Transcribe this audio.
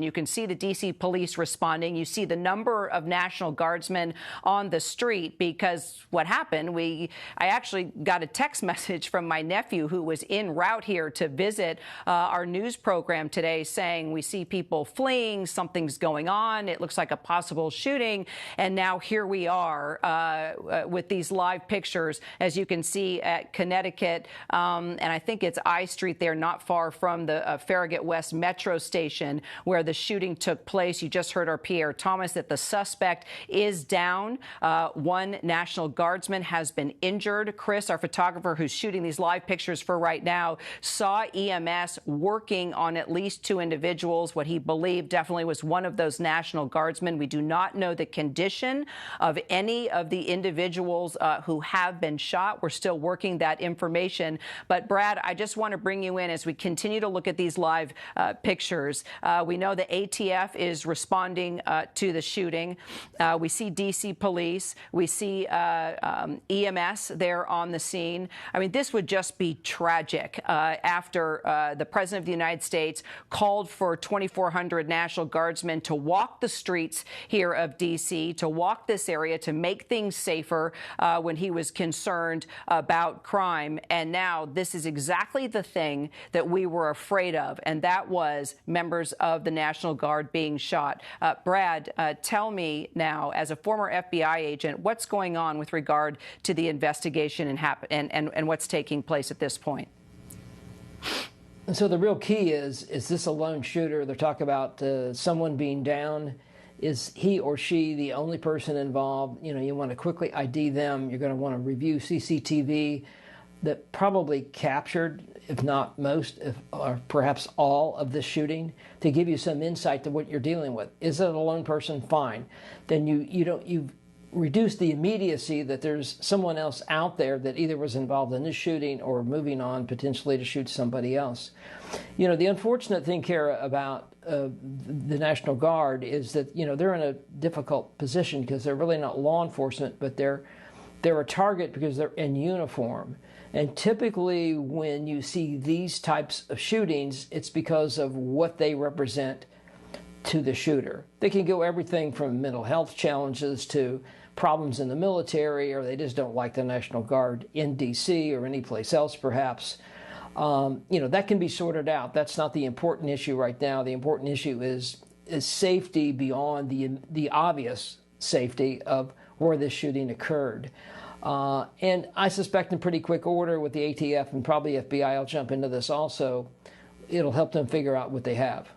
You can see the D.C. police responding. You see the number of National Guardsmen on the street because what happened, I actually got a text message from my nephew who was en route here to visit our news program today saying we see people fleeing, something's going on, it looks like a possible shooting. And now here we are with these live pictures, as you can see at Connecticut. And I think it's I Street there, not far from the Farragut West Metro station where the shooting took place. You just heard our Pierre Thomas that the suspect is down. One National Guardsman has been injured. Chris, our photographer who's shooting these live pictures for right now, saw EMS working on at least 2 individuals. What he believed definitely was one of those National Guardsmen. We do not know the condition of any of the individuals who have been shot. We're still working that information. But Brad, I just want to bring you in as we continue to look at these live pictures. We know the ATF is responding to the shooting. We see D.C. police. We see EMS there on the scene. I mean, this would just be tragic after the President of the United States called for 2,400 National Guardsmen to walk the streets here of D.C., to walk this area, to make things safer when he was concerned about crime. And now this is exactly the thing that we were afraid of, and that was members of the National Guard being shot. Brad, tell me now, as a former FBI agent, what's going on with regard to the investigation and what's taking place at this point? And so the real key is this a lone shooter? They're talking about someone being down. Is he or she the only person involved? You know, you want to quickly ID them. You're going to want to review CCTV that probably captured, if not most, or perhaps all of this shooting, to give you some insight to what you're dealing with. Is it a lone person? Fine. Then you've reduced the immediacy that there's someone else out there that either was involved in this shooting or moving on potentially to shoot somebody else. You know, the unfortunate thing, Kara, about the National Guard is that, you know, they're in a difficult position because they're really not law enforcement, but they're a target because they're in uniform. And typically when you see these types of shootings, it's because of what they represent to the shooter. They can go everything from mental health challenges to problems in the military, or they just don't like the National Guard in D.C. or any place else perhaps. You know, that can be sorted out. That's not the important issue right now. The important issue is safety beyond the obvious safety of where this shooting occurred. And I suspect in pretty quick order with the ATF and probably FBI, I'll jump into this also, it'll help them figure out what they have.